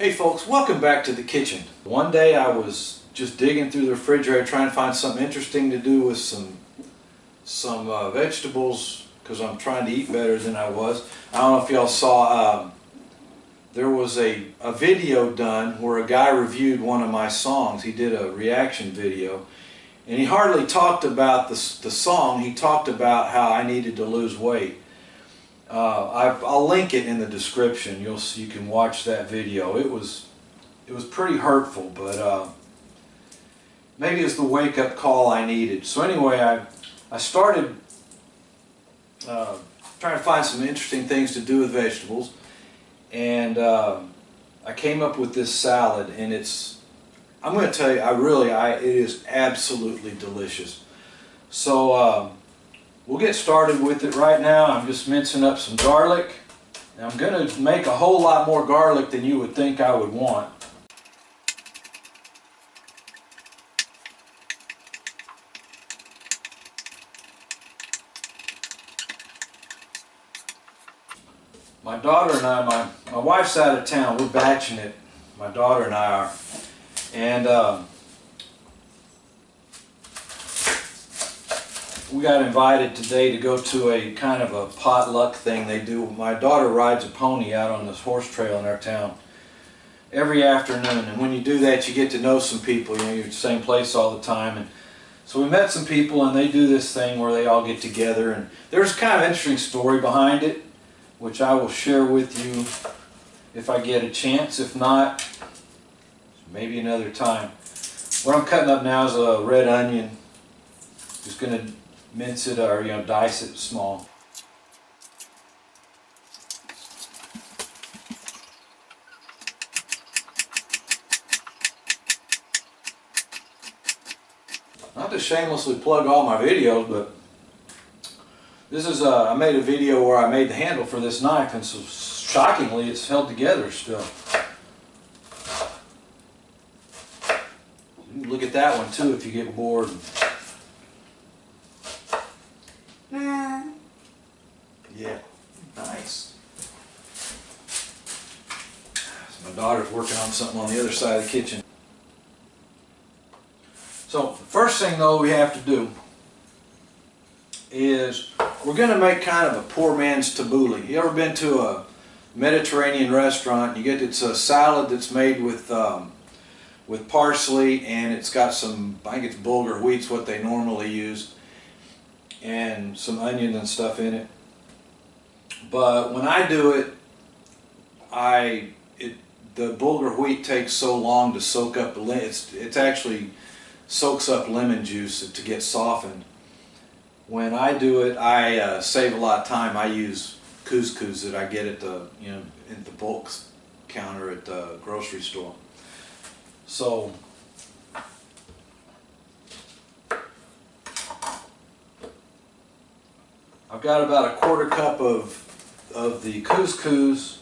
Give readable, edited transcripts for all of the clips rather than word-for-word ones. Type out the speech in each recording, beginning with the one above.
Hey folks, welcome back to the kitchen. One day I was just digging through the refrigerator trying to find something interesting to do with some vegetables because I'm trying to eat better than I was. I don't know if y'all saw, there was a video done where a guy reviewed one of my songs. He did a reaction video and he hardly talked about the song. He talked about how I needed to lose weight. I'll link it in the description. You can watch that video. It was pretty hurtful, but maybe it's the wake-up call I needed. So anyway, I started trying to find some interesting things to do with vegetables, and I came up with this salad, and I'm going to tell you, it is absolutely delicious. So we'll get started with it right now. I'm just mincing up some garlic. And I'm going to make a whole lot more garlic than you would think I would want. My daughter and I, my wife's out of town. We're batching it. My daughter and I are. And we got invited today to go to a kind of a potluck thing they do. My daughter rides a pony out on this horse trail in our town every afternoon, and when you do that you get to know some people. You're at the same place all the time, and so we met some people, and they do this thing where they all get together, and there's kind of an interesting story behind it which I will share with you if I get a chance. If not, maybe another time. What I'm cutting up now is a red onion. Just going to mince it or dice it small. Not to shamelessly plug all my videos, but this is I made a video where I made the handle for this knife, and so shockingly it's held together still. You can look at that one too if you get bored. Yeah, nice. So my daughter's working on something on the other side of the kitchen. So the first thing though we have to do is we're going to make kind of a poor man's tabbouleh. You ever been to a Mediterranean restaurant? You get it's a salad that's made with parsley, and it's got some, I think it's bulgur wheat's what they normally use, and some onion and stuff in it. But when I do it, the bulgur wheat takes so long to soak up it actually soaks up lemon juice to get softened. When I do it, I save a lot of time. I use couscous that I get at the in the bulk counter at the grocery store. So I've got about a quarter cup of the couscous,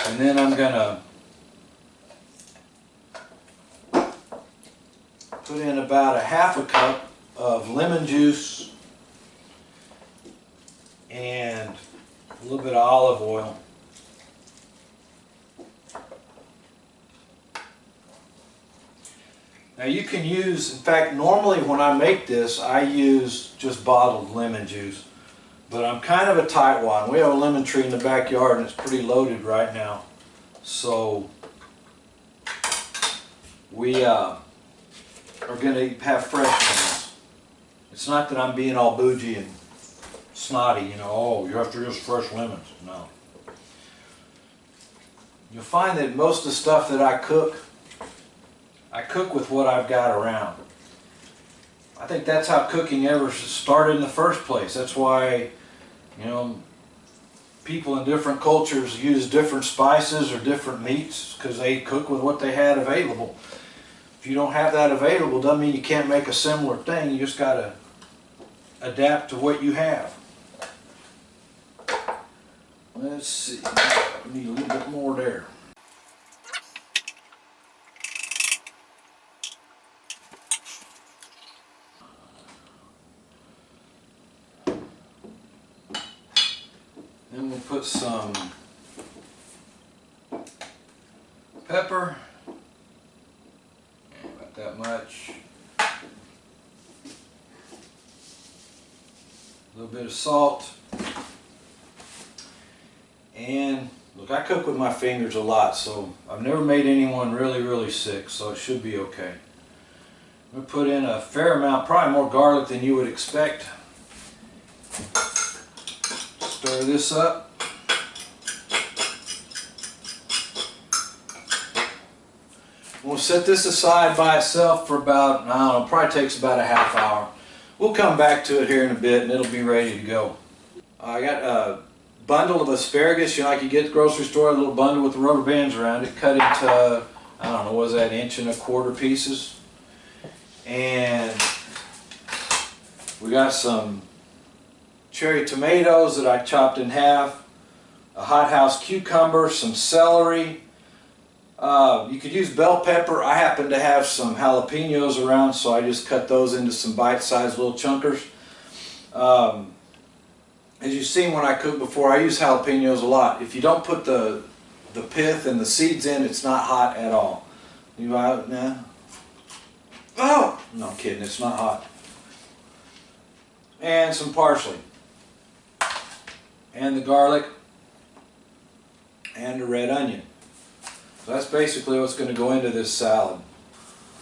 and then I'm gonna put in about a half a cup of lemon juice and a little bit of olive oil. Now you can use, in fact, normally when I make this, I use just bottled lemon juice. But I'm kind of a tightwad. We have a lemon tree in the backyard and it's pretty loaded right now. So we are going to have fresh lemons. It's not that I'm being all bougie and snotty, oh, you have to use fresh lemons. No. You'll find that most of the stuff that I cook with what I've got around. I think that's how cooking ever started in the first place. That's why, people in different cultures use different spices or different meats, because they cook with what they had available. If you don't have that available, doesn't mean you can't make a similar thing. You just got to adapt to what you have. Let's see. I need a little bit more there. Then we'll put some pepper. About that much. A little bit of salt. And look, I cook with my fingers a lot, so I've never made anyone really sick, so it should be okay. I'm going to put in a fair amount, probably more garlic than you would expect. Stir this up. We'll set this aside by itself for about, I don't know, probably takes about a half hour. We'll come back to it here in a bit and it'll be ready to go. I got a bundle of asparagus, you know, like you get at the grocery store, a little bundle with the rubber bands around it, cut into, I don't know, what was that, 1¼ inch pieces. And we got some cherry tomatoes that I chopped in half, a hothouse cucumber, some celery. You could use bell pepper. I happen to have some jalapenos around, so I just cut those into some bite-sized little chunkers. As you've seen when I cook before, I use jalapenos a lot. If you don't put the pith and the seeds in, it's not hot at all. You nah. Oh! No, I'm kidding, it's not hot. And some parsley. And the garlic. And the red onion. So that's basically what's going to go into this salad.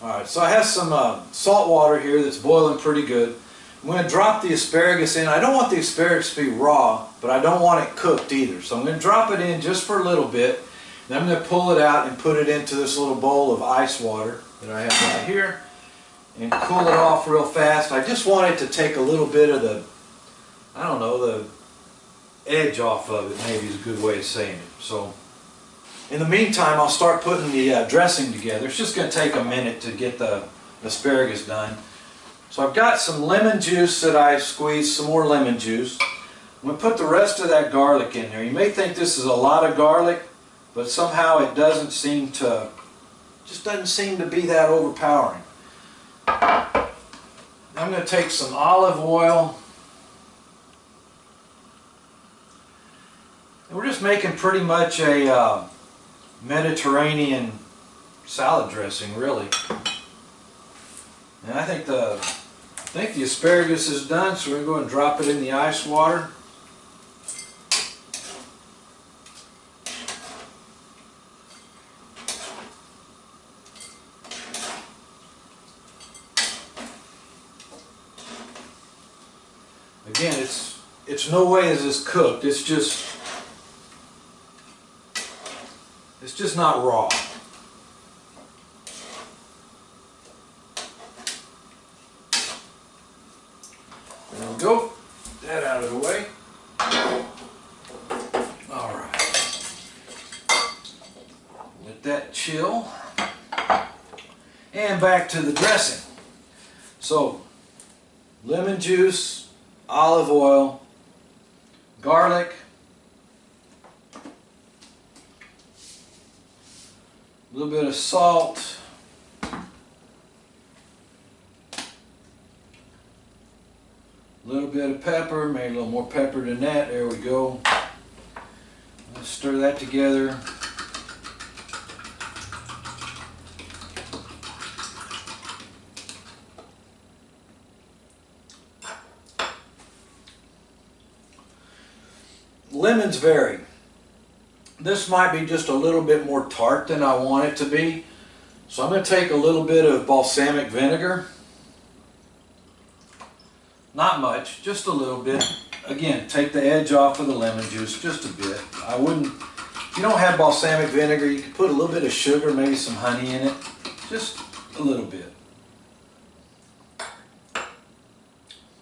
Alright, so I have some salt water here that's boiling pretty good. I'm going to drop the asparagus in. I don't want the asparagus to be raw, but I don't want it cooked either. So I'm going to drop it in just for a little bit. Then I'm going to pull it out and put it into this little bowl of ice water that I have right here. And cool it off real fast. I just want it to take a little bit of the, I don't know, the edge off of it, maybe is a good way of saying it. So in the meantime, I'll start putting the dressing together. It's just going to take a minute to get the asparagus done. So I've got some lemon juice that I squeezed, some more lemon juice. I'm going to put the rest of that garlic in there. You may think this is a lot of garlic, but somehow it doesn't seem to, just doesn't seem to be that overpowering. I'm going to take some olive oil. And we're just making pretty much a Mediterranean salad dressing, really. And I think the asparagus is done, so we're going to go and drop it in the ice water. Again, it's no way is this cooked. It's just not raw. There we go. That out of the way. All right. Let that chill. And back to the dressing. So, lemon juice, olive oil, garlic, a little bit of salt, a little bit of pepper, maybe a little more pepper than that. There we go. Let's stir that together. Lemons vary. This might be just a little bit more tart than I want it to be. So I'm going to take a little bit of balsamic vinegar. Not much, just a little bit. Again, take the edge off of the lemon juice, just a bit. I wouldn't, if you don't have balsamic vinegar, you could put a little bit of sugar, maybe some honey in it. Just a little bit.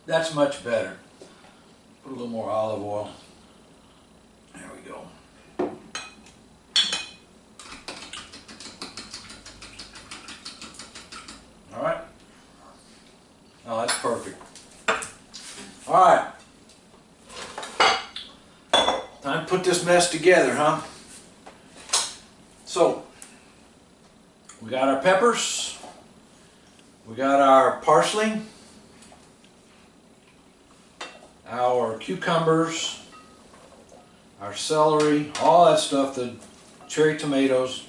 That's much better. Put a little more olive oil. There we go. All right. Oh, that's perfect. All right. Time to put this mess together, huh? So, we got our peppers. We got our parsley. Our cucumbers. Our celery, all that stuff, the cherry tomatoes,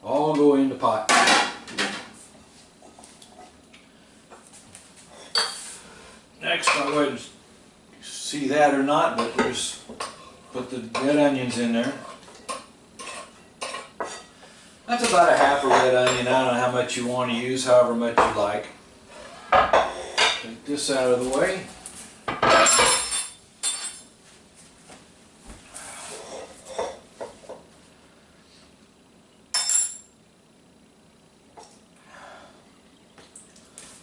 All go in the pot. Next, I wouldn't see that or not, but we'll just put the red onions in there. That's about a half a red onion. I don't know how much you want to use, however much you like. Take this out of the way.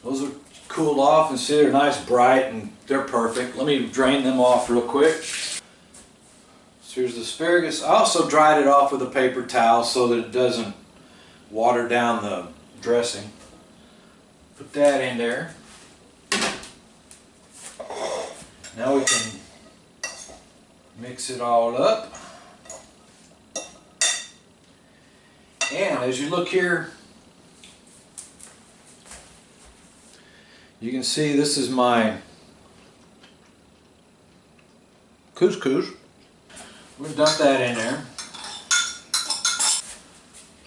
Those are cooled off and see they're nice bright and they're perfect. Let me drain them off real quick. So here's the asparagus. I also dried it off with a paper towel so that it doesn't water down the dressing. Put that in there. Now we can mix it all up. And as you look here, you can see this is my couscous. We'll dump that in there.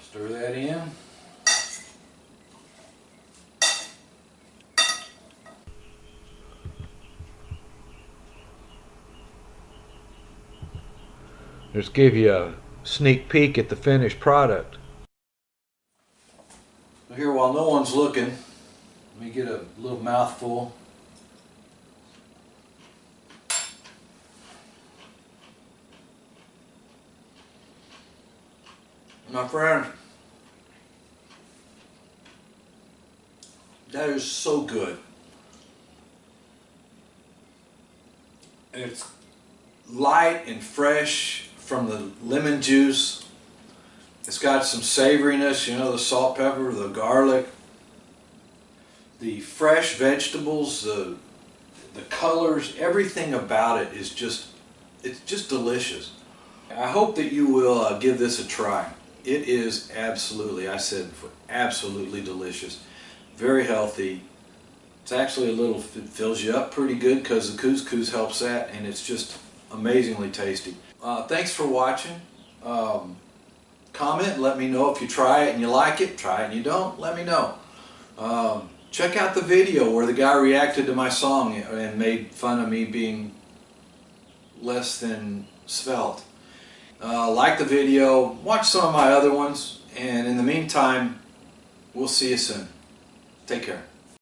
Stir that in. Just give you a sneak peek at the finished product. Here, while no one's looking, let me get a little mouthful. My friend, that is so good. It's light and fresh from the lemon juice. It's got some savoriness, you know, the salt, pepper, the garlic, the fresh vegetables, the colors, everything about it is just, it's just delicious. I hope that you will give this a try. It is absolutely, I said before, absolutely delicious. Very healthy. It's actually a little, it fills you up pretty good because the couscous helps that, and it's just amazingly tasty. Thanks for watching. Comment, let me know if you try it and you like it. Try it and you don't, let me know. Check out the video where the guy reacted to my song and made fun of me being less than svelte. Like the video, watch some of my other ones, and in the meantime, we'll see you soon. Take care.